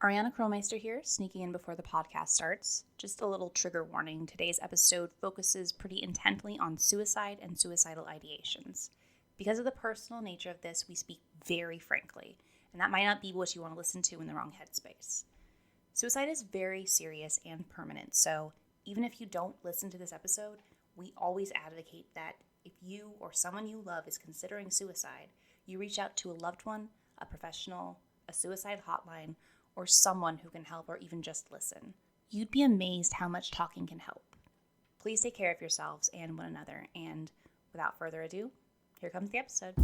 Ariana Krolmeister here, sneaking in before the podcast starts. Just a little trigger warning. Today's episode focuses pretty intently on suicide and suicidal ideations. Because of the personal nature of this, we speak very frankly, and that might not be what you want to listen to in the wrong headspace. Suicide is very serious and permanent, so even if you don't listen to this episode, we always advocate that if you or someone you love is considering suicide, you reach out to a loved one, a professional, a suicide hotline, or someone who can help or even just listen. You'd be amazed how much talking can help. Please take care of yourselves and one another, and without further ado, here comes the episode.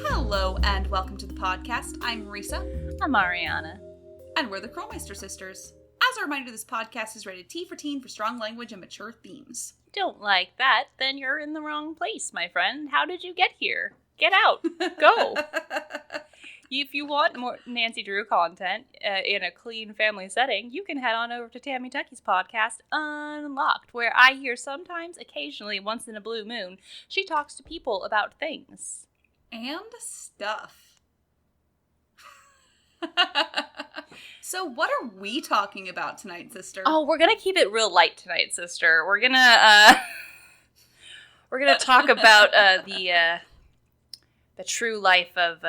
Hello and welcome to the podcast. I'm Marisa. I'm Ariana. And we're the Krolmeister sisters. As a reminder, this podcast is rated T for teen for strong language and mature themes. Don't like that? Then you're in the wrong place, my friend. How did you get here? Get out. Go. If you want more Nancy Drew content in a clean family setting, you can head on over to Tammy Tucky's podcast, Unlocked, where I hear sometimes, occasionally, once in a blue moon, she talks to people about things. And stuff. So what are we talking about tonight, sister? Oh, we're gonna keep it real light tonight, sister. We're gonna talk about the true life of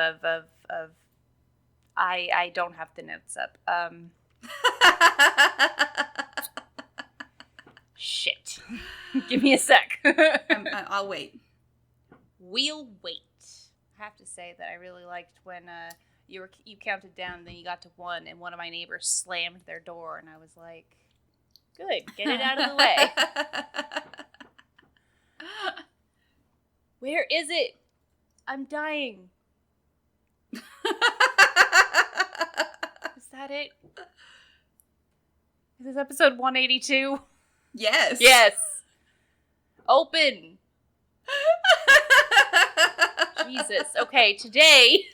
I don't have the notes up. Shit. Give me a sec. I'll wait. We'll wait. I have to say that I really liked when you counted down, and then you got to 1, and one of my neighbors slammed their door, and I was like, good, get it out of the way. Where is it? I'm dying. Is that it? Is this episode 182? Yes. Yes. Open. Jesus. Okay, today,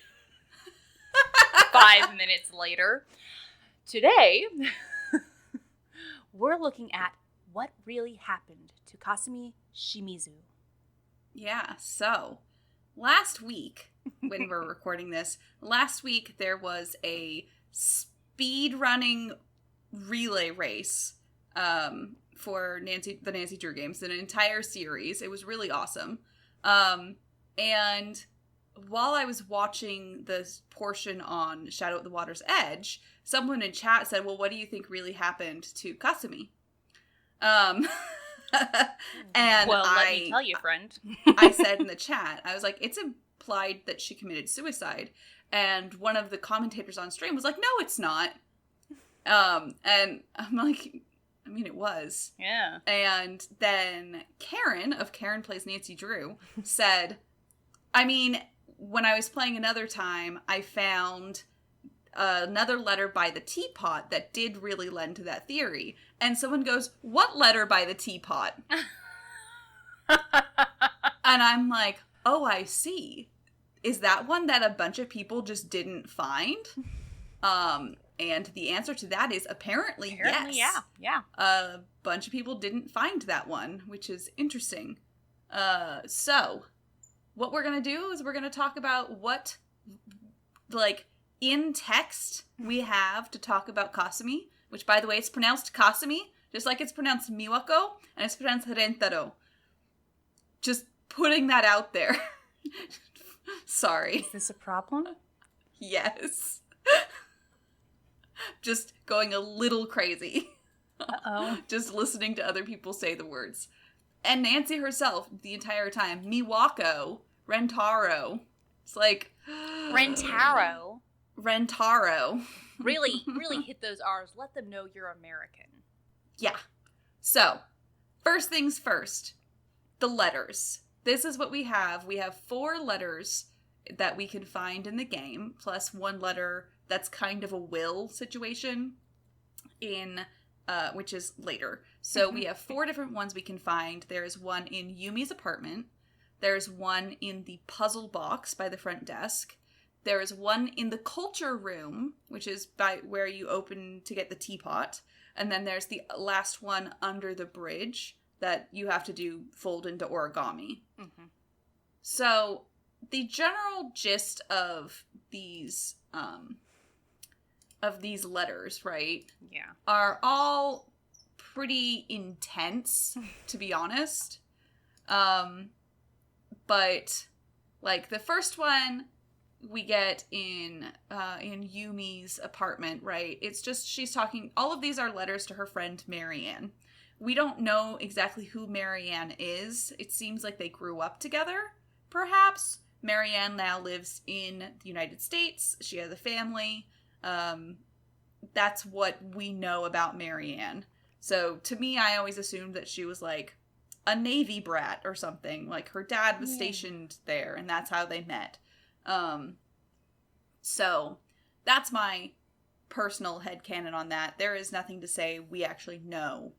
5 minutes later, today, we're looking at what really happened to Kasumi Shimizu. Yeah, so, last week, when we're recording this, there was a speed running relay race for the Nancy Drew games, an entire series. It was really awesome. And while I was watching this portion on Shadow at the Water's Edge, someone in chat said, well, what do you think really happened to Kasumi? And well, let me tell you, friend. I said in the chat, I was like, it's implied that she committed suicide. And one of the commentators on stream was like, no, it's not. And I'm like, I mean, it was. Yeah. And then Karen, of Karen Plays Nancy Drew, said, I mean, when I was playing another time, I found another letter by the teapot that did really lend to that theory. And someone goes, what letter by the teapot? And I'm like, oh, I see. Is that one that a bunch of people just didn't find? And the answer to that is apparently yes. Yeah. A bunch of people didn't find that one, which is interesting. So, what we're going to do is we're going to talk about what, in text we have to talk about Kasumi, which, by the way, it's pronounced Kasumi, just like it's pronounced Miwako, and it's pronounced Rentaro. Just putting that out there. Sorry. Is this a problem? Yes. Just going a little crazy. Uh-oh. Just listening to other people say the words. And Nancy herself, the entire time, Miwako, Rentaro. It's like... Rentaro. Really hit those R's. Let them know you're American. Yeah. So, first things first. The letters. This is what we have. We have 4 letters that we can find in the game, plus 1 letter that's kind of a will situation which is later. So we have 4 different ones we can find. There's one in Yumi's apartment. There's one in the puzzle box by the front desk. There is one in the culture room, which is by where you open to get the teapot. And then there's the last one under the bridge that you have to fold into origami. Mm-hmm. So the general gist of these letters, right? Yeah. Are all pretty intense, to be honest. But like the first one we get in Yumi's apartment, right? It's just she's talking. All of these are letters to her friend Marianne. We don't know exactly who Marianne is. It seems like they grew up together, perhaps. Marianne now lives in the United States. She has a family. That's what we know about Marianne. So to me, I always assumed that she was like a Navy brat or something. Like her dad was stationed there, and that's how they met. So that's my personal headcanon on that. There is nothing to say we actually know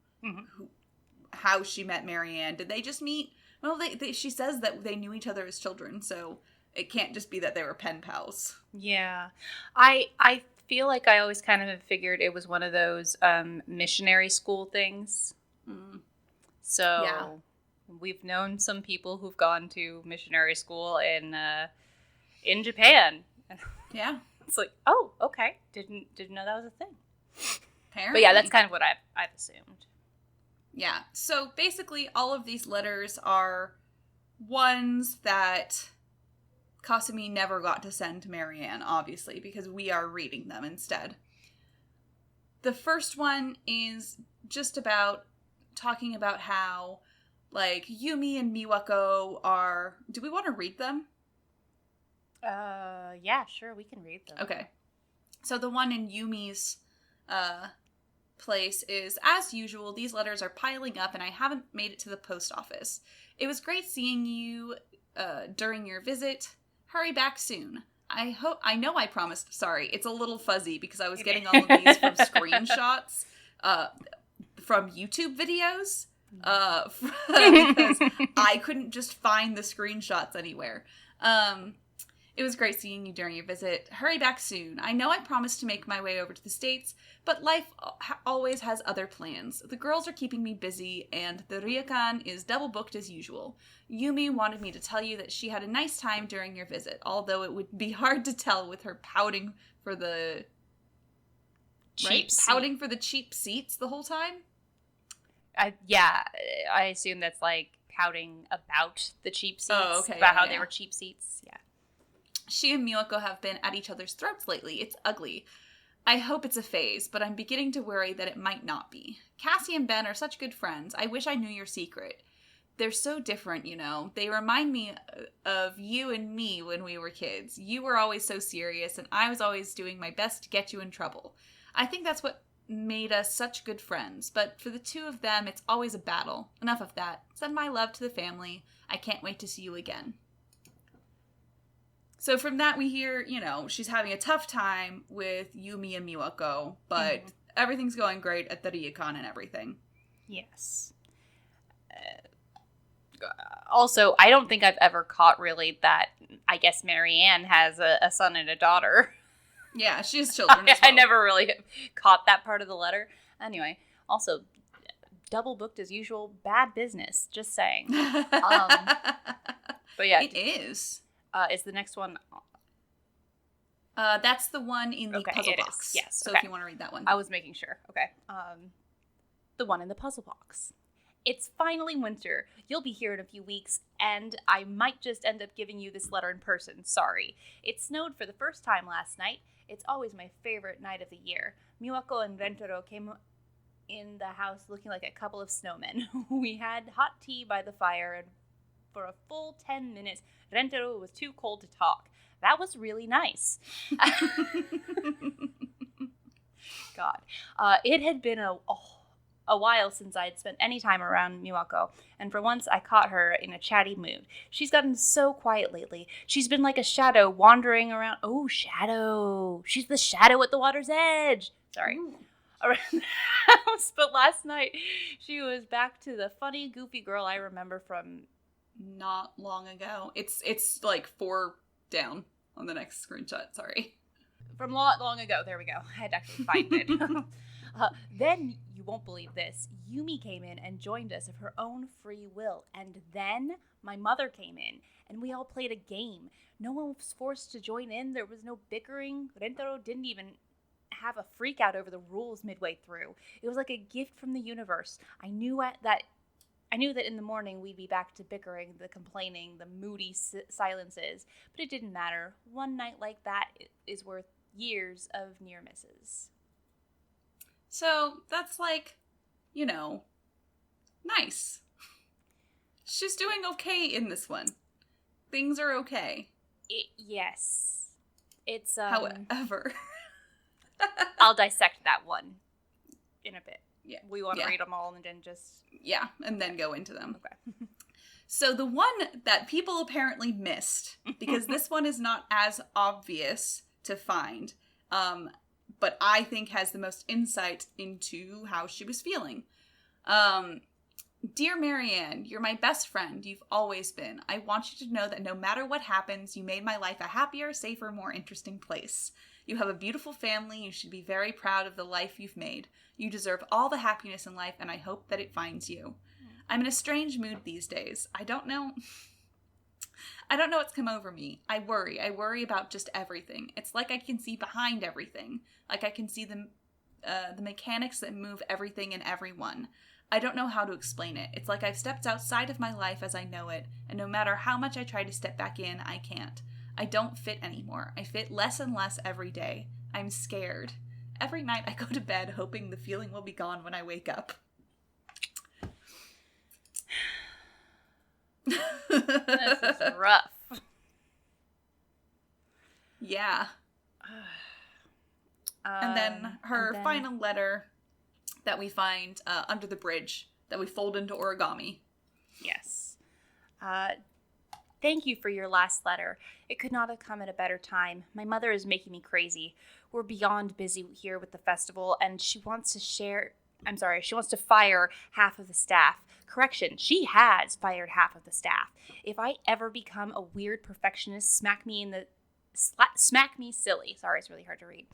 how she met Marianne. Did they just meet? Well, she says that they knew each other as children, so it can't just be that they were pen pals. Yeah. I feel like I always kind of figured it was one of those missionary school things. Mm. So yeah. We've known some people who've gone to missionary school in Japan. Yeah. It's like, oh, okay. Didn't know that was a thing. Apparently. But yeah, that's kind of what I've assumed. Yeah. So basically all of these letters are ones that Kasumi never got to send to Marianne, obviously, because we are reading them instead. The first one is just about talking about how, like, Yumi and Miwako are... Do we want to read them? Yeah, sure, we can read them. Okay. So the one in Yumi's place is, as usual, these letters are piling up and I haven't made it to the post office. It was great seeing you during your visit. Hurry back soon. I know I promised. Sorry, it's a little fuzzy because I was getting all of these from screenshots from YouTube videos because I couldn't just find the screenshots anywhere. It was great seeing you during your visit. Hurry back soon. I know I promised to make my way over to the States, but life always has other plans. The girls are keeping me busy, and the ryokan is double booked as usual. Yumi wanted me to tell you that she had a nice time during your visit, although it would be hard to tell with her pouting for the... Pouting for the cheap seats the whole time? I assume that's like pouting about the cheap seats. Oh, okay. About how they were cheap seats. Yeah. She and Miwako have been at each other's throats lately. It's ugly. I hope it's a phase, but I'm beginning to worry that it might not be. Cassie and Ben are such good friends. I wish I knew your secret. They're so different, you know. They remind me of you and me when we were kids. You were always so serious, and I was always doing my best to get you in trouble. I think that's what made us such good friends, but for the two of them, it's always a battle. Enough of that. Send my love to the family. I can't wait to see you again. So from that we hear, you know, she's having a tough time with Yumi and Miwako, but everything's going great at the ryokan and everything. Yes. Also, I don't think I've ever caught really that, I guess Marianne has a son and a daughter. Yeah, she has children as well. I never really caught that part of the letter. Anyway, also, double booked as usual, bad business, just saying. But yeah. It is. Is the next one... that's the one in the puzzle box. Is. Yes. So okay. if you want to read that one. I was making sure. Okay. The one in the puzzle box. It's finally winter. You'll be here in a few weeks, and I might just end up giving you this letter in person. Sorry. It snowed for the first time last night. It's always my favorite night of the year. Miwako and Rentaro came in the house looking like a couple of snowmen. We had hot tea by the fire, and for a full 10 minutes, Rentaro was too cold to talk. That was really nice. God. It had been a while since I had spent any time around Miwako, and for once I caught her in a chatty mood. She's gotten so quiet lately. She's been like a shadow wandering around. Oh, shadow. She's the shadow at the water's edge. Sorry. Ooh. Around the house. But last night, she was back to the funny, goofy girl I remember from... Not long ago. It's like 4 down on the next screenshot. Sorry. From long ago. There we go. I had to actually find it. Then you won't believe this. Yumi came in and joined us of her own free will. And then my mother came in and we all played a game. No one was forced to join in. There was no bickering. Rentaro didn't even have a freak out over the rules midway through. It was like a gift from the universe. I knew that in the morning we'd be back to bickering, the complaining, the moody silences, but it didn't matter. One night like that is worth years of near misses. So that's like, nice. She's doing okay in this one. Things are okay. Yes. It's, However. I'll dissect that one in a bit. Yeah. We want to read them all and then just... Yeah, and then go into them. Okay. So the one that people apparently missed, because this one is not as obvious to find, but I think has the most insight into how she was feeling. Dear Marianne, you're my best friend. You've always been. I want you to know that no matter what happens, you made my life a happier, safer, more interesting place. You have a beautiful family. You should be very proud of the life you've made. You deserve all the happiness in life, and I hope that it finds you. I'm in a strange mood these days. I don't know what's come over me. I worry about just everything. It's like I can see behind everything. Like I can see the mechanics that move everything and everyone. I don't know how to explain it. It's like I've stepped outside of my life as I know it, and no matter how much I try to step back in, I can't. I don't fit anymore. I fit less and less every day. I'm scared. Every night I go to bed hoping the feeling will be gone when I wake up. This is rough. Yeah. And then her final letter that we find under the bridge that we fold into origami. Yes. Thank you for your last letter. It could not have come at a better time. My mother is making me crazy. We're beyond busy here with the festival, and she wants to fire half of the staff. Correction, she has fired half of the staff. If I ever become a weird perfectionist, smack me silly. Sorry, it's really hard to read.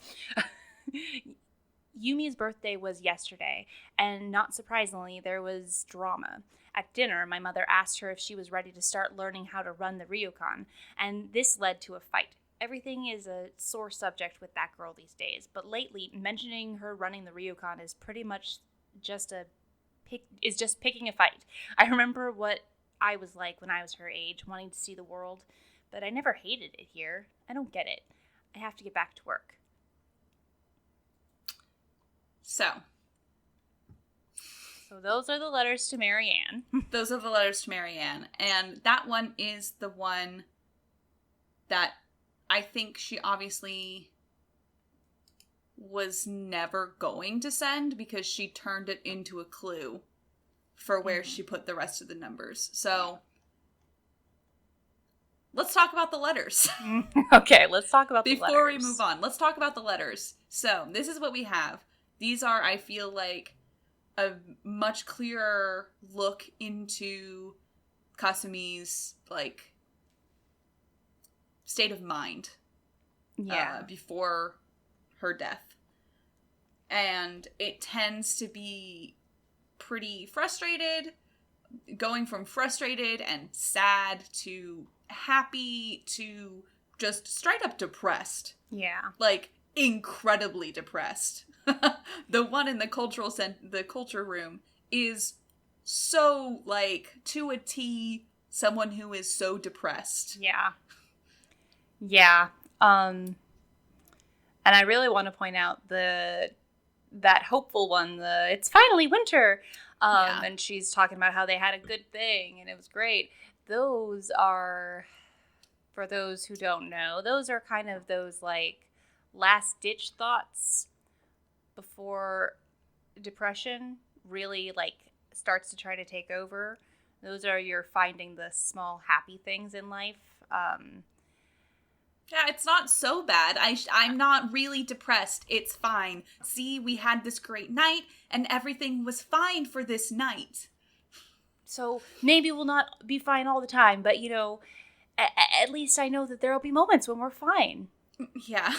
Yumi's birthday was yesterday, and not surprisingly, there was drama. At dinner, my mother asked her if she was ready to start learning how to run the ryokan, and this led to a fight. Everything is a sore subject with that girl these days, but lately, mentioning her running the ryokan is pretty much just picking a fight. I remember what I was like when I was her age, wanting to see the world, but I never hated it here. I don't get it. I have to get back to work. So those are the letters to Marianne. Those are the letters to Marianne. And that one is the one that I think she obviously was never going to send because she turned it into a clue for where she put the rest of the numbers. So let's talk about the letters. Okay, let's talk about the letters. Before we move on, let's talk about the letters. So this is what we have. These are, I feel like, a much clearer look into Kasumi's, state of mind. Yeah. Before her death. And it tends to be pretty frustrated, going from frustrated and sad to happy to just straight up depressed. Yeah. Incredibly depressed. The one in the culture room is so, to a T, someone who is so depressed. Yeah. Yeah. And I really want to point out that hopeful one, it's finally winter. And she's talking about how they had a good thing and it was great. Those are, for those who don't know, those are kind of those, last-ditch thoughts before depression really starts to try to take over. Those are your finding the small happy things in life. Yeah, it's not so bad. I'm not really depressed. It's fine. See, we had this great night and everything was fine for this night. So maybe we'll not be fine all the time, but at least I know that there'll be moments when we're fine. Yeah.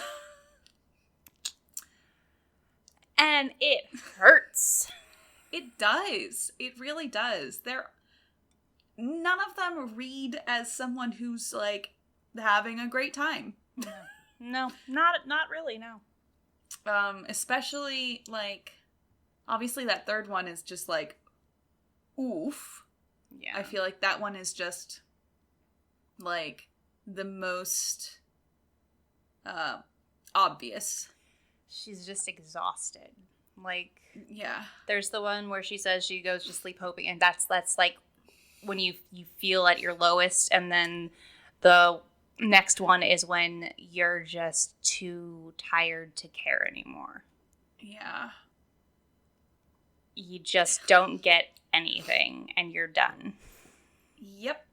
And it hurts. It does. It really does. None of them read as someone who's, like, having a great time. No, not really, no. Especially, like, obviously that third one is just, like, oof. Yeah. I feel like that one is just, like, the most, obvious. She's just exhausted. Like, yeah. There's the one where she says she goes to sleep hoping, and that's like when you feel at your lowest, and then the next one is when you're just too tired to care anymore. Yeah. You just don't get anything, and you're done. Yep.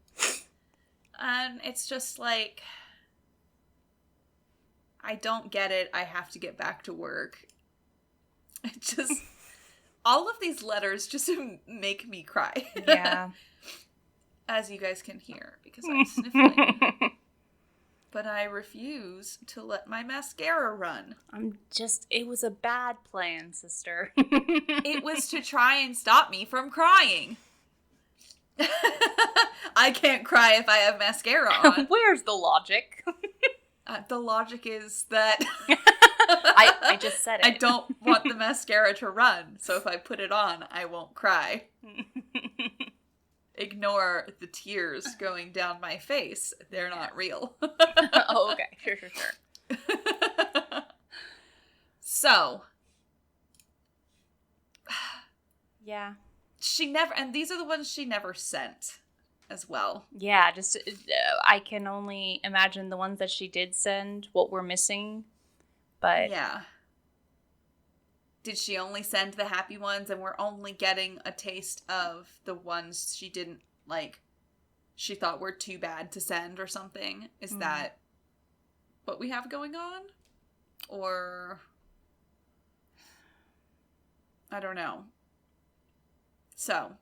And it's just like, I don't get it. I have to get back to work. It just, all of these letters just make me cry. Yeah. As you guys can hear, because I'm sniffling. But I refuse to let my mascara run. It was a bad plan, sister. It was to try and stop me from crying. I can't cry if I have mascara on. Where's the logic? The logic is that I just said it. I don't want the mascara to run, so if I put it on, I won't cry. Ignore the tears going down my face. They're not real. Oh, okay. Sure. So. Yeah. She never, and these are the ones she never sent as well. Yeah, just, I can only imagine the ones that she did send, what we're missing, but. Yeah. Did she only send the happy ones, and we're only getting a taste of the ones she didn't, like, she thought were too bad to send or something? Is that what we have going on? Or, I don't know. So,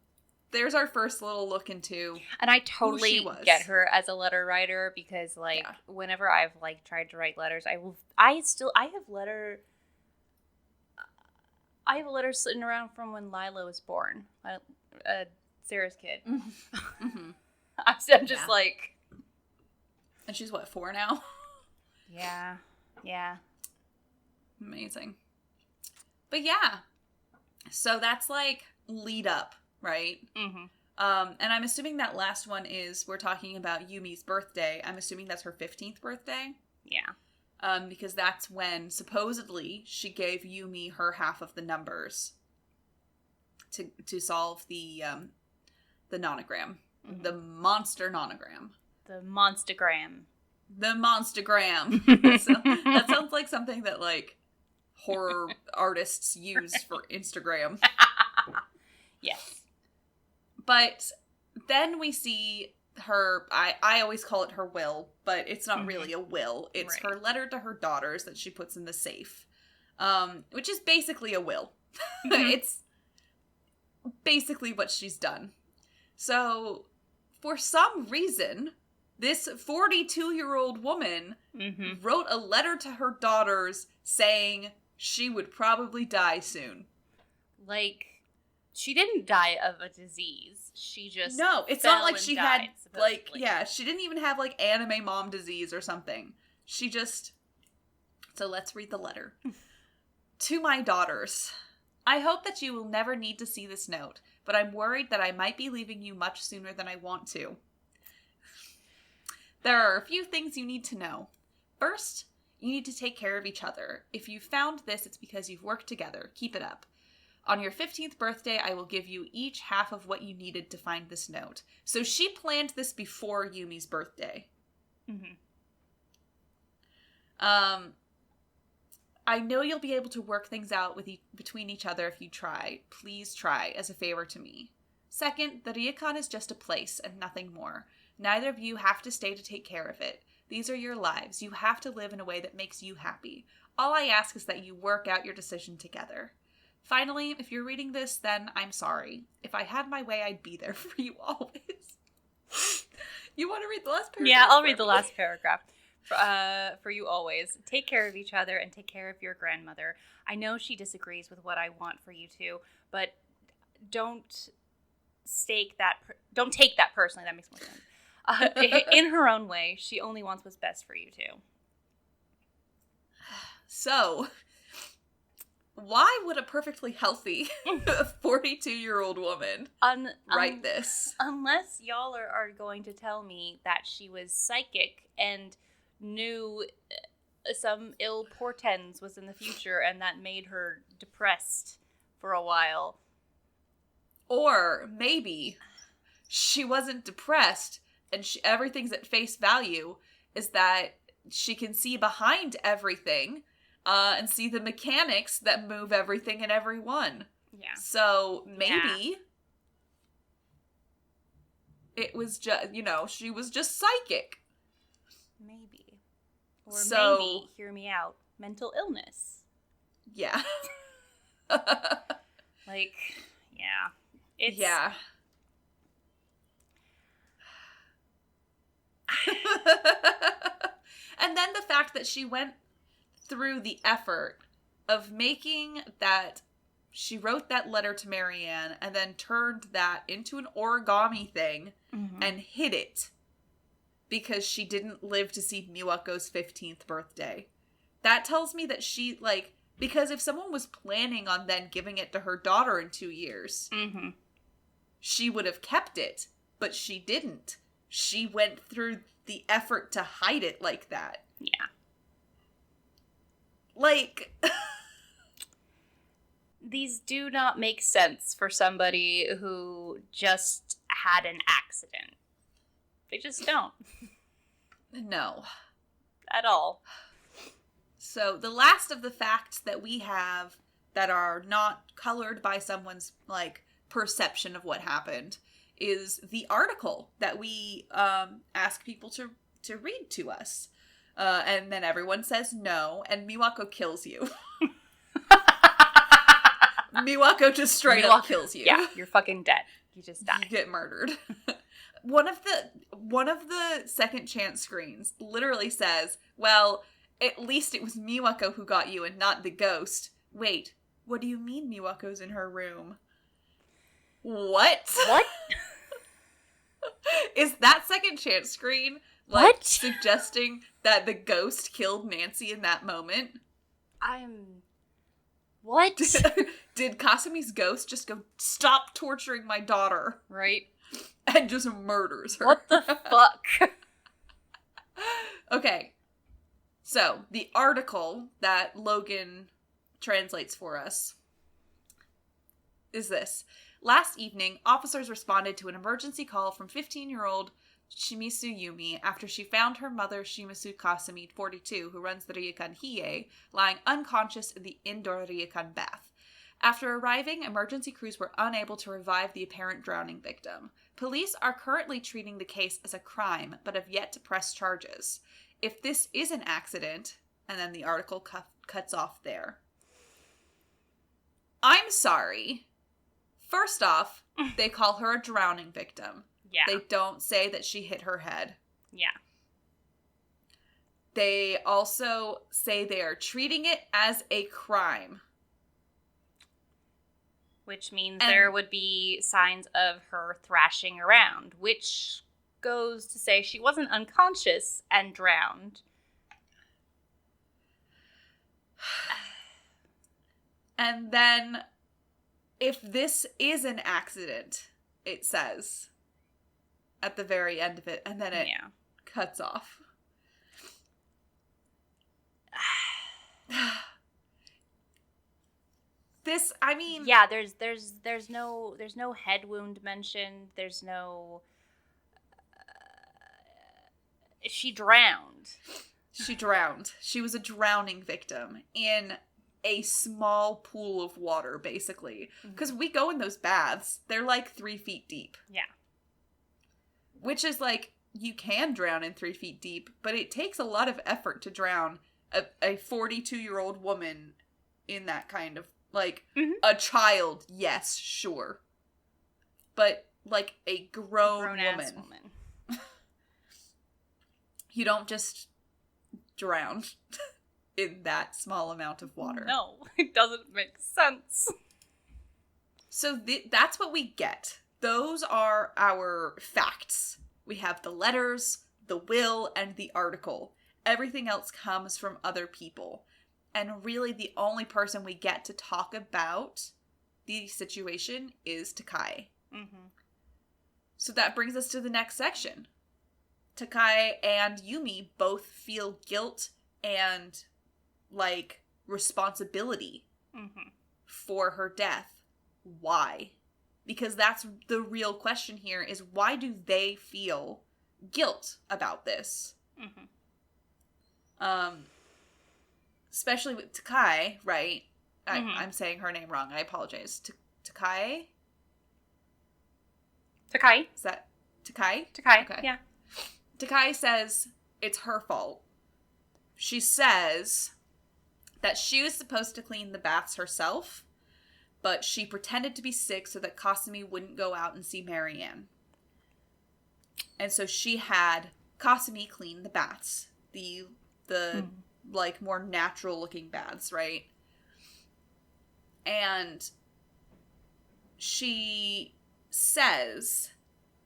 there's our first little look into and I totally who she was. get her as a letter writer, because, like, whenever I've, like, tried to write letters, I have a letter sitting around from when Lila was born. Sarah's kid. Mm-hmm. I'm just like... And she's, what, 4 now? Yeah. Amazing. But yeah. So that's, like, lead up, right? Mm-hmm. And I'm assuming that last one is, we're talking about Yumi's birthday. I'm assuming that's her 15th birthday. Yeah. Because that's when, supposedly, she gave Yumi her half of the numbers to solve the nonogram. Mm-hmm. The monster nonogram. The monstergram. The monstergram. That sounds like something that, like, horror artists use for Instagram. Yes. But then we see her, I always call it her will, but it's not really a will. It's her letter to her daughters that she puts in the safe, which is basically a will. It's basically what she's done. So, for some reason, this 42-year-old woman wrote a letter to her daughters saying she would probably die soon. Like, she didn't die of a disease. She just No, it's fell not like and she died, had, supposedly. like, yeah, she didn't even have, like, anime mom disease or something. She just... So let's read the letter. To my daughters. I hope that you will never need to see this note, but I'm worried that I might be leaving you much sooner than I want to. There are a few things you need to know. First, you need to take care of each other. If you've found this, it's because you've worked together. Keep it up. On your 15th birthday, I will give you each half of what you needed to find this note. So she planned this before Yumi's birthday. Mm-hmm. I know you'll be able to work things out between each other if you try. Please try, as a favor to me. Second, the ryokan is just a place and nothing more. Neither of you have to stay to take care of it. These are your lives. You have to live in a way that makes you happy. All I ask is that you work out your decision together. Finally, if you're reading this, then I'm sorry. If I had my way, I'd be there for you always. You want to read the last paragraph? Yeah, I'll read the last paragraph. For you always. Take care of each other and take care of your grandmother. I know she disagrees with what I want for you two, but don't take that personally. That makes more sense. In her own way, she only wants what's best for you too. So, why would a perfectly healthy 42-year-old woman write this? Unless y'all are going to tell me that she was psychic and knew some ill portents was in the future and that made her depressed for a while. Or maybe she wasn't depressed and everything's at face value, is that she can see behind everything and see the mechanics that move everything and everyone. Yeah. So maybe it was just, she was just psychic. Maybe. Or maybe, hear me out, mental illness. Yeah. Like, yeah. Yeah. And then the fact that she went through the effort of making that, she wrote that letter to Marianne and then turned that into an origami thing and hid it because she didn't live to see Miwako's 15th birthday. That tells me that she, because if someone was planning on then giving it to her daughter in 2 years, she would have kept it, but she didn't. She went through the effort to hide it like that. Yeah. These do not make sense for somebody who just had an accident. They just don't. No. At all. So the last of the facts that we have that are not colored by someone's, perception of what happened is the article that we ask people to read to us. And then everyone says no, and Miwako kills you. Miwako just straight up kills you. Yeah, you're fucking dead. You just die. You get murdered. One of the second chance screens literally says, well, at least it was Miwako who got you and not the ghost. Wait, what do you mean Miwako's in her room? What? What? Is that second chance screen what? Suggesting that the ghost killed Nancy in that moment? What? Did Kasumi's ghost just go, stop torturing my daughter? Right. And just murders her. What the fuck? Okay. So, the article that Logan translates for us is this. Last evening, officers responded to an emergency call from 15-year-old Shimizu Yumi after she found her mother Shimizu Kasumi, 42, who runs the Ryokan Hiei, lying unconscious in the indoor Ryokan bath. After arriving, emergency crews were unable to revive the apparent drowning victim. Police are currently treating the case as a crime, but have yet to press charges. If this is an accident, and then the article cuts off there. I'm sorry. First off, they call her a drowning victim. Yeah. They don't say that she hit her head. Yeah. They also say they are treating it as a crime. Which means there would be signs of her thrashing around, which goes to say she wasn't unconscious and drowned. And then, if this is an accident, it says at the very end of it, and then it cuts off. This, I mean, yeah, there's no head wound mentioned. There's no. She drowned. She drowned. She was a drowning victim in a small pool of water, basically. Because we go in those baths, they're 3 feet deep. Yeah. Which is you can drown in 3 feet deep, but it takes a lot of effort to drown a 42-year-old woman in that kind of, a child, yes, sure. But, a grown woman. You don't just drown in that small amount of water. No, it doesn't make sense. So that's what we get. Those are our facts. We have the letters, the will, and the article. Everything else comes from other people. And really the only person we get to talk about the situation is Takai. Mm-hmm. So that brings us to the next section. Takai and Yumi both feel guilt and, like, responsibility for her death. Why? Because that's the real question here, is why do they feel guilt about this? Especially with Takai, right? I'm saying her name wrong. I apologize. Takai? Takai. Is that Takai? Takai, okay. Yeah. Takai says it's her fault. She says that she was supposed to clean the baths herself, but she pretended to be sick so that Kasumi wouldn't go out and see Marianne. And so she had Kasumi clean the baths. The like, more natural-looking baths, right? And she says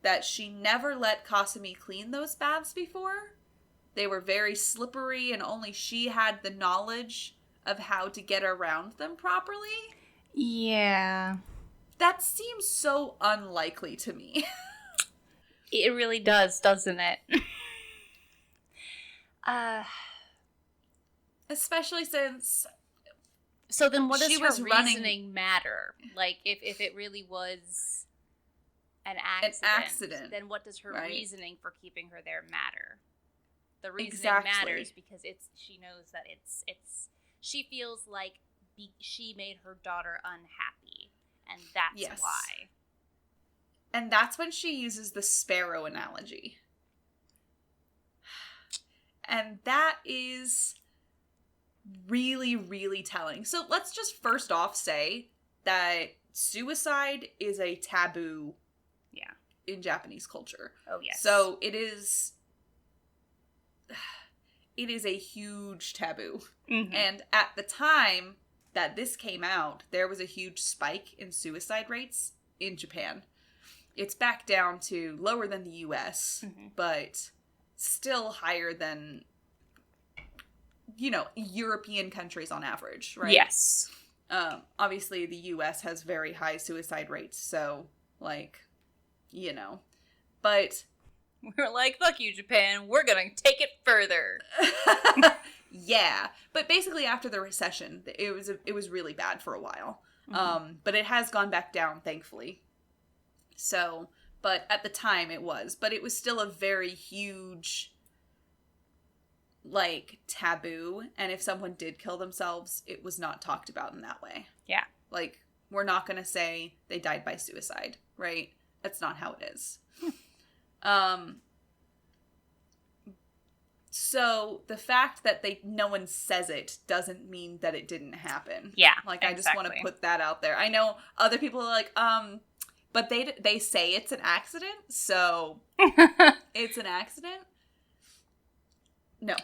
that she never let Kasumi clean those baths before. They were very slippery, and only she had the knowledge of how to get around them properly. Yeah. That seems so unlikely to me. It really does, doesn't it? Especially since... So then what does her reasoning running... matter? Like, if it really was an accident, then what does her reasoning for keeping her there matter? The reasoning matters because she knows that she feels like she made her daughter unhappy, and that's why. And that's when she uses the sparrow analogy. And that is really, really telling. So let's just first off say that suicide is a taboo in Japanese culture. Oh, yes. So it is a huge taboo. Mm-hmm. And at the time that this came out, there was a huge spike in suicide rates in Japan. It's back down to lower than the US, but still higher than, European countries on average, right? Yes. Obviously, the US has very high suicide rates, so, but... We're like, fuck you, Japan, we're gonna take it further. Yeah, but basically after the recession, it was really bad for a while. But it has gone back down, thankfully. So, but at the time it was still a very huge, taboo, and if someone did kill themselves, it was not talked about in that way. Yeah. We're not gonna say they died by suicide, right? That's not how it is. So the fact that no one says it doesn't mean that it didn't happen. Yeah, exactly. I just want to put that out there. I know other people are like, but they say it's an accident, so it's an accident? No.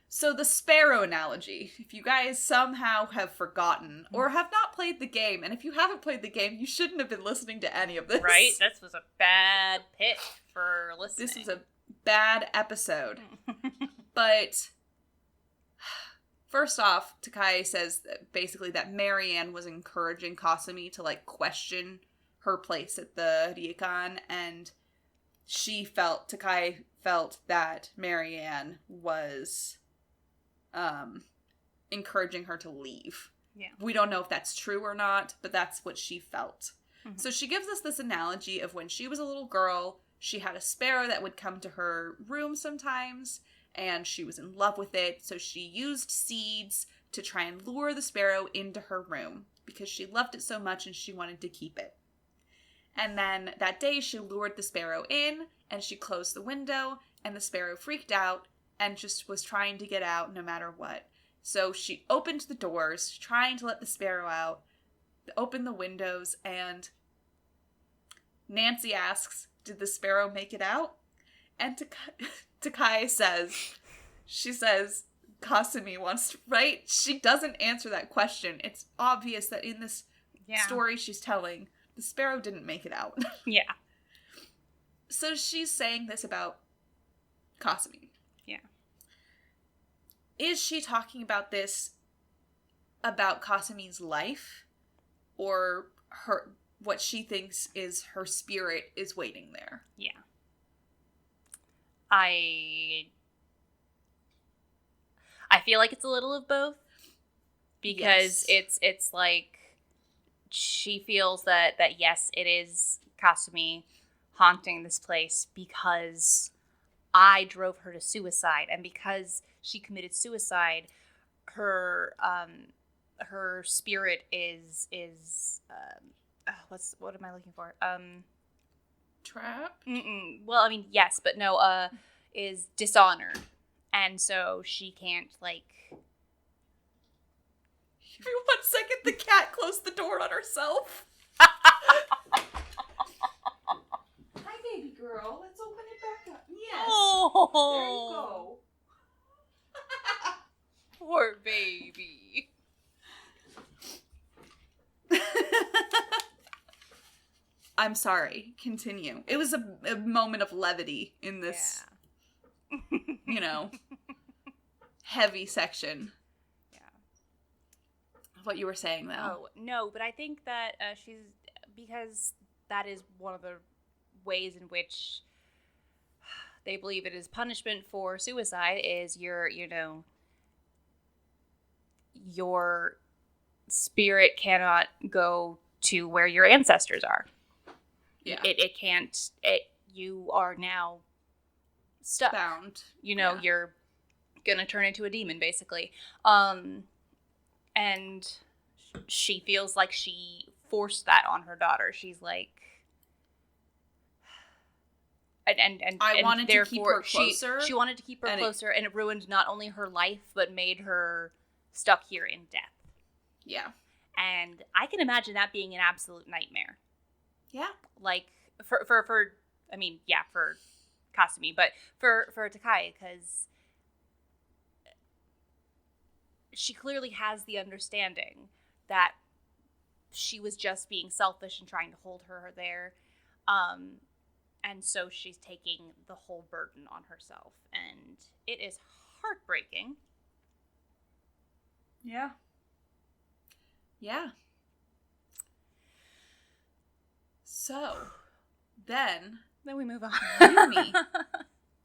So the sparrow analogy, if you guys somehow have forgotten or have not played the game, and if you haven't played the game, you shouldn't have been listening to any of this. Right? This was a bad pick for listening. This was a bad episode. But first off, Takai says basically that Marianne was encouraging Kasumi to question her place at the ryokan, and Takai felt that Marianne was encouraging her to leave. Yeah. We don't know if that's true or not, but that's what she felt. Mm-hmm. So she gives us this analogy of when she was a little girl, she had a sparrow that would come to her room sometimes, and she was in love with it, so she used seeds to try and lure the sparrow into her room because she loved it so much and she wanted to keep it. And then that day she lured the sparrow in, and she closed the window, and the sparrow freaked out and just was trying to get out no matter what. So she opened the doors, trying to let the sparrow out, opened the windows, and Nancy asks, "Did the sparrow make it out?" And Takai says, Kasumi wants to, right? She doesn't answer that question. It's obvious that in this story she's telling, the sparrow didn't make it out. Yeah. So she's saying this about Kasumi. Yeah. Is she talking about this about Kasumi's life, or what she thinks is her spirit is waiting there? Yeah. I feel like it's a little of both, because it's like she feels that yes, it is Kasumi haunting this place because I drove her to suicide, and because she committed suicide, her spirit is what am I looking for? Trapped? Well, I mean, yes, but no, is dishonored. And so she can't, like... Give me 1 second, the cat closed the door on herself. Hi, baby girl. Let's open it back up. Yes. Oh. There you go. Poor baby. I'm sorry. Continue. It was a moment of levity in this, heavy section. Yeah. What you were saying, though. Oh, no, but I think that because that is one of the ways in which they believe it is punishment for suicide is your spirit cannot go to where your ancestors are. Yeah. It can't. You are now stuck. Bound. You're gonna turn into a demon, basically. And she feels like she forced that on her daughter. She's like, and I wanted to keep her closer. She wanted to keep her closer, and it ruined not only her life but made her stuck here in death. Yeah. And I can imagine that being an absolute nightmare. Yeah. Like, for Kasumi, but for Takai, because she clearly has the understanding that she was just being selfish and trying to hold her there. And so she's taking the whole burden on herself. And it is heartbreaking. Yeah. Yeah. So, then we move on. Yumi.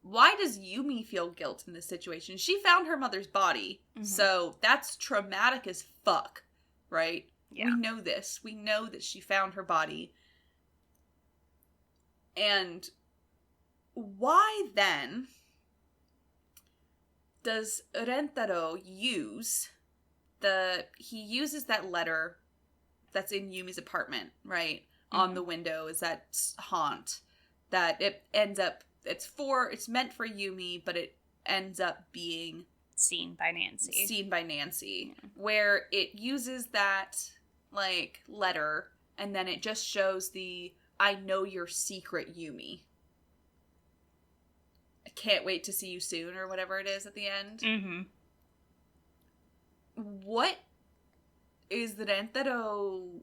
Why does Yumi feel guilt in this situation? She found her mother's body, so that's traumatic as fuck, right? Yeah. We know this. We know that she found her body. And why then does Rentaro uses that letter that's in Yumi's apartment, right? On the window is that haunt that it ends up, it's meant for Yumi, but it ends up being seen by Nancy, where it uses that like letter and then it just shows the I know your secret Yumi. I can't wait to see you soon or whatever it is at the end. What is the Rentaro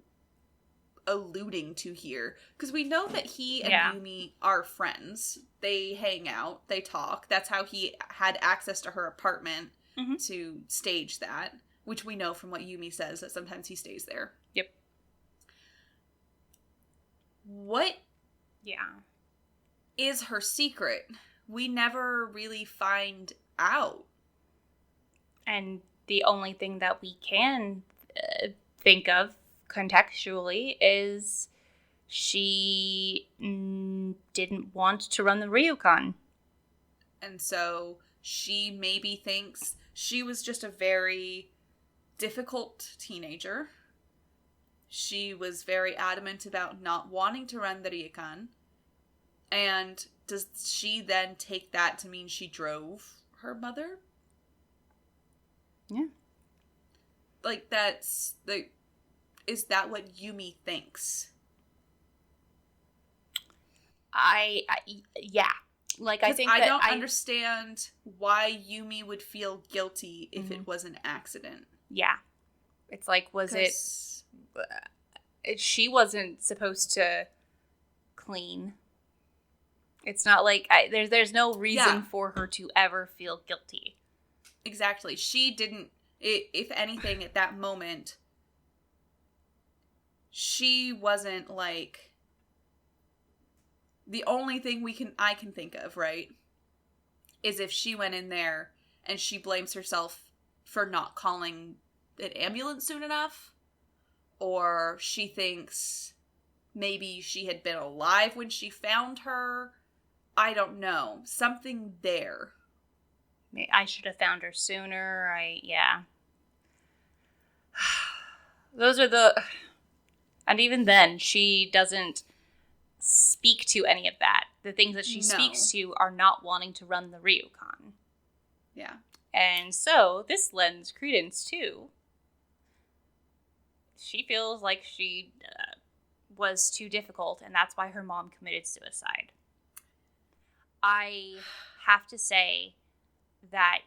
alluding to here? Because we know that he and Yumi are friends. They hang out, they talk. That's how he had access to her apartment to stage that, which we know from what Yumi says that sometimes he stays there. Yep. What is her secret? We never really find out. And the only thing that we can think of contextually is she didn't want to run the Ryukan. And so she maybe thinks she was just a very difficult teenager. She was very adamant about not wanting to run the Ryukan. And does she then take that to mean she drove her mother? Yeah. Like, that's the... Is that what Yumi thinks? Yeah. Like, I think I don't understand why Yumi would feel guilty if it was an accident. Yeah. It's like, was it... she wasn't supposed to clean. It's not like there's no reason for her to ever feel guilty. Exactly. She didn't, if anything, at that moment, she wasn't like, the only thing I can think of, right, is if she went in there and she blames herself for not calling an ambulance soon enough, or she thinks maybe she had been alive when she found her. I don't know. Something there. I should have found her sooner. Yeah. Those are and even then, she doesn't speak to any of that. The things that she speaks to are not wanting to run the Ryukon. Yeah. And so, this lends credence to, she feels like she was too difficult, and that's why her mom committed suicide. I have to say that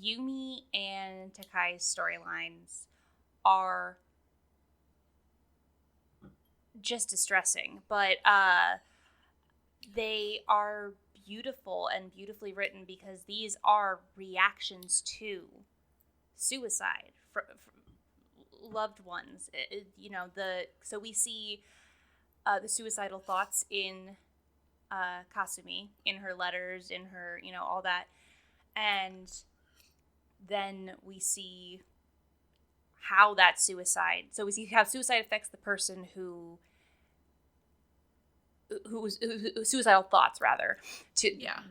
Yumi and Takai's storylines are just distressing, but they are beautiful and beautifully written because these are reactions to suicide for loved ones. So we see the suicidal thoughts in Kasumi, in her letters, in her, all that. And then we see how that suicide, so we see how suicide affects the person who suicidal thoughts, rather,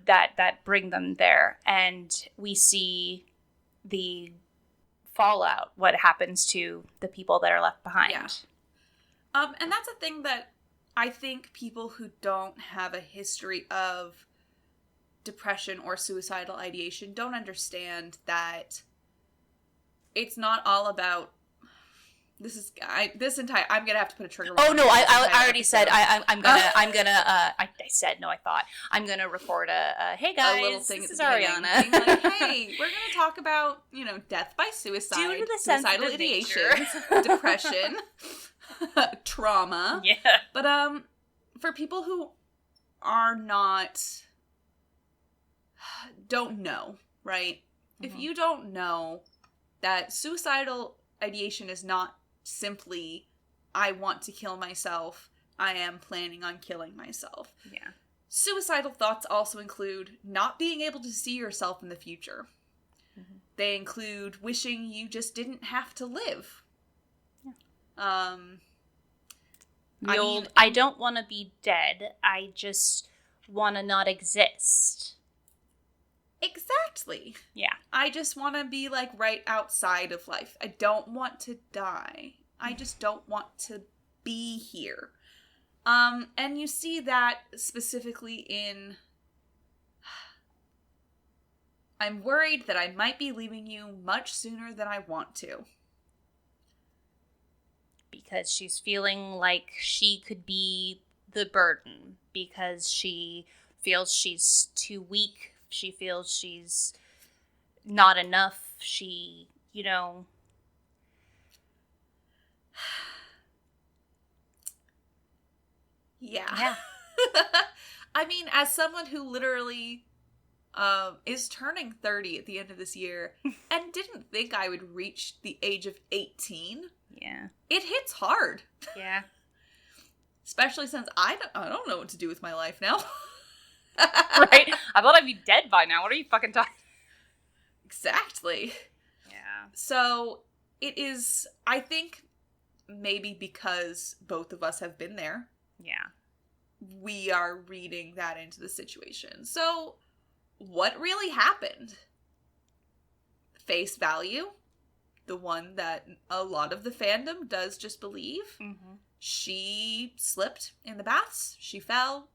that bring them there. And we see the fallout, what happens to the people that are left behind. Yeah. And that's a thing that I think people who don't have a history of depression or suicidal ideation don't understand, that it's not all about I'm gonna have to put a trigger warning. Oh no, I already said I'm gonna record a hey guys, a little thing this at is the Ariana. Being like, hey, we're gonna talk about death by suicide, due to the suicidal ideation, depression, trauma. Yeah, but for people who are don't know, right? Mm-hmm. If you don't know that suicidal ideation is not simply, I want to kill myself, I am planning on killing myself. Yeah. Suicidal thoughts also include not being able to see yourself in the future. Mm-hmm. They include wishing you just didn't have to live. Yeah. I don't want to be dead. I just want to not exist. Exactly. Yeah. I just want to be like right outside of life. I don't want to die. I just don't want to be here. And you see that specifically in, I'm worried that I might be leaving you much sooner than I want to. Because she's feeling like she could be the burden. Because she feels she's too weak. She feels she's not enough. She, Yeah. I mean, as someone who literally is turning 30 at the end of this year and didn't think I would reach the age of 18. Yeah. It hits hard. Yeah. Especially since I don't know what to do with my life now. Right? I thought I'd be dead by now. What are you fucking talking? Exactly. Yeah. So it is, I think, maybe because both of us have been there. Yeah. We are reading that into the situation. So what really happened? Face value, the one that a lot of the fandom does just believe. Mm-hmm. She slipped in the baths. She fell.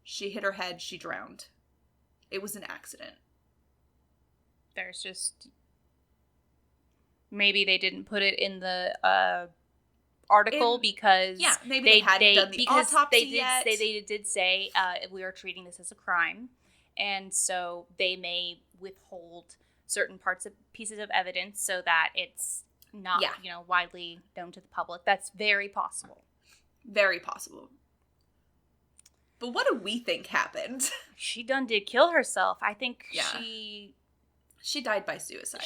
She hit her head. She drowned. It was an accident. There's just... Maybe they didn't put it in the article because... Yeah, maybe they hadn't done the autopsy yet. They did say we are treating this as a crime. And so they may withhold certain pieces of evidence so that it's not, widely known to the public. That's very possible. Very possible. But what do we think happened? She done did kill herself. I think she died by suicide.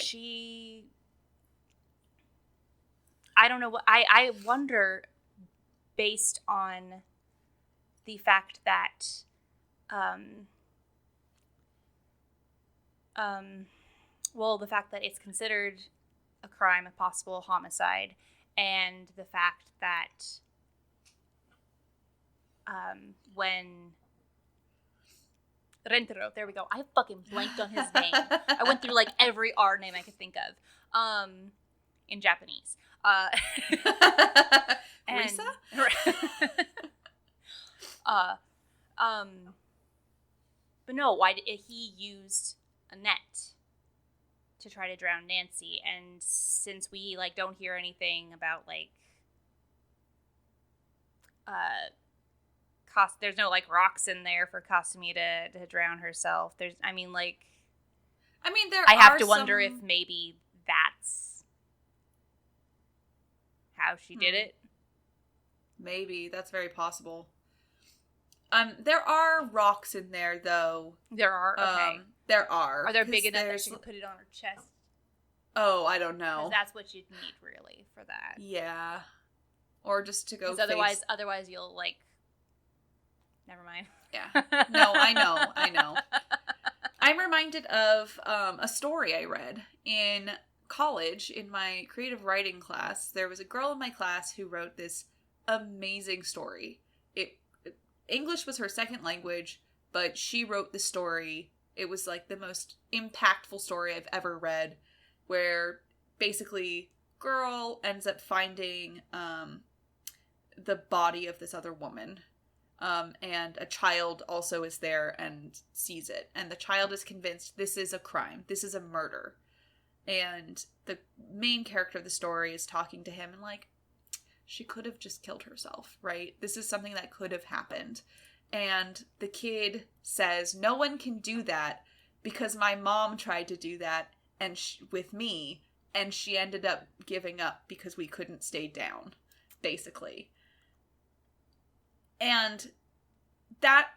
I don't know what I wonder, based on the fact that the fact that it's considered a crime, a possible homicide, and the fact that when Rentaro, there we go. I fucking blanked on his name. I went through like every R name I could think of in Japanese. Risa? But no, why did he used a net to try to drown Nancy? And since we like don't hear anything about like there's no like rocks in there for Kasumi to drown herself. I have to wonder if maybe that's how she did it. Maybe that's very possible. There are rocks in there though. There are. Okay. There are. Are they big enough that she can put it on her chest? Oh, I don't know. 'Cause that's what you'd need really for that. Yeah. Or just to go. Otherwise you'll like. Never mind. Yeah. No, I know. I'm reminded of a story I read in college in my creative writing class. There was a girl in my class who wrote this amazing story. English was her second language, but she wrote the story. It was like the most impactful story I've ever read, where basically girl ends up finding the body of this other woman. And a child also is there and sees it. And the child is convinced this is a crime. This is a murder. And the main character of the story is talking to him and like, she could have just killed herself, right? This is something that could have happened. And the kid says, no one can do that because my mom tried to do that with me, and she ended up giving up because we couldn't stay down, basically. And that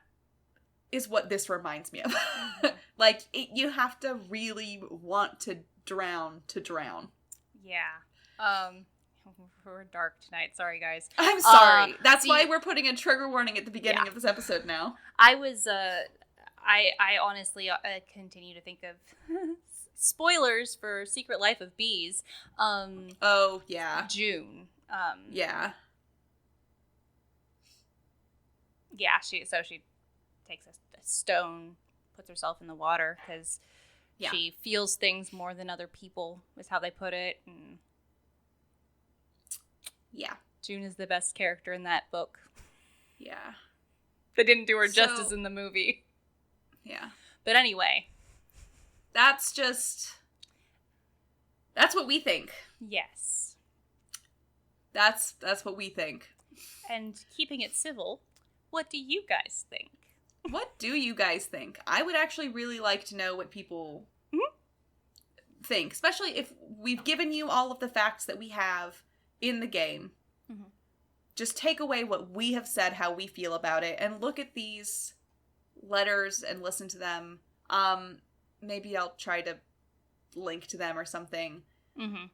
is what this reminds me of. Like, you have to really want to drown to drown. Yeah. We're dark tonight. Sorry, guys. I'm sorry. That's why we're putting a trigger warning at the beginning of this episode now. I was, I honestly continue to think of spoilers for Secret Life of Bees. Oh, yeah. June. Yeah. Yeah, she takes a stone, puts herself in the water because she feels things more than other people, is how they put it. And yeah. June is the best character in that book. Yeah. They didn't do her justice in the movie. Yeah. But anyway. That's what we think. Yes. That's what we think. And keeping it civil, what do you guys think? What do you guys think? I would actually really like to know what people think, especially if we've given you all of the facts that we have in the game. Mm-hmm. Just take away what we have said, how we feel about it, and look at these letters and listen to them. Maybe I'll try to link to them or something. Mm-hmm.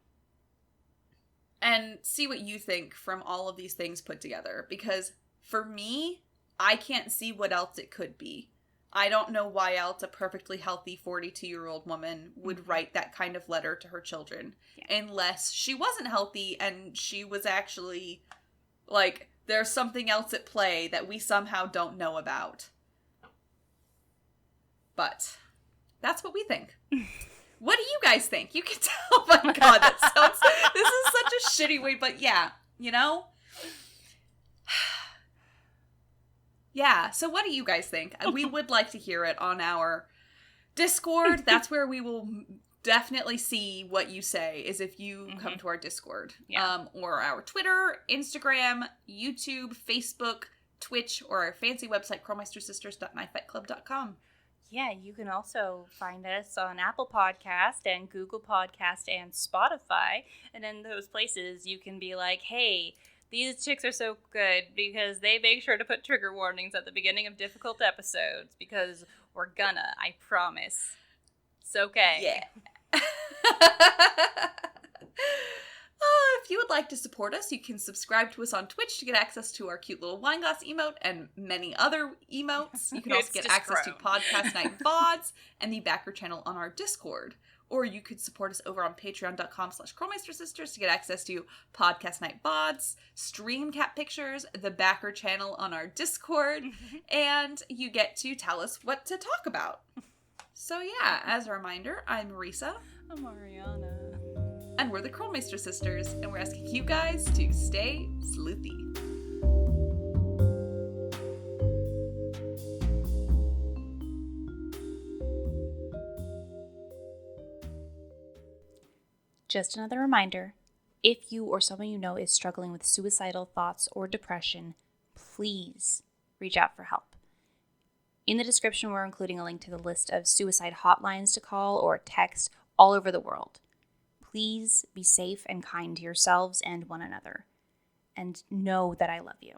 And see what you think from all of these things put together. Because for me, I can't see what else it could be. I don't know why else a perfectly healthy 42-year-old woman would write that kind of letter to her children. Yeah. Unless she wasn't healthy and she was actually, like, there's something else at play that we somehow don't know about. But that's what we think. What do you guys think? You can tell. Oh my god, this is such a shitty way, but yeah, you know? Yeah, so what do you guys think? We would like to hear it on our Discord. That's where we will definitely see what you say, is if you come to our Discord. Yeah. Or our Twitter, Instagram, YouTube, Facebook, Twitch, or our fancy website, krolmeistersisters.knifefightclub.com. Yeah, you can also find us on Apple Podcast and Google Podcast and Spotify. And in those places, you can be like, hey, these chicks are so good because they make sure to put trigger warnings at the beginning of difficult episodes because we're gonna, I promise. It's okay. Yeah. If you would like to support us, you can subscribe to us on Twitch to get access to our cute little wine glass emote and many other emotes. You can also get access to Podcast Night VODs and the backer channel on our Discord. Or you could support us over on patreon.com/Krolmeister Sisters to get access to Podcast Night VODs, stream cat pictures, the backer channel on our Discord, and you get to tell us what to talk about. So yeah, as a reminder, I'm Marisa. I'm Ariana. And we're the Krolmeister Sisters, and we're asking you guys to stay sleuthy. Just another reminder, if you or someone you know is struggling with suicidal thoughts or depression, please reach out for help. In the description, we're including a link to the list of suicide hotlines to call or text all over the world. Please be safe and kind to yourselves and one another. And know that I love you.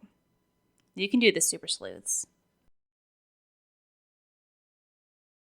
You can do this, super sleuths.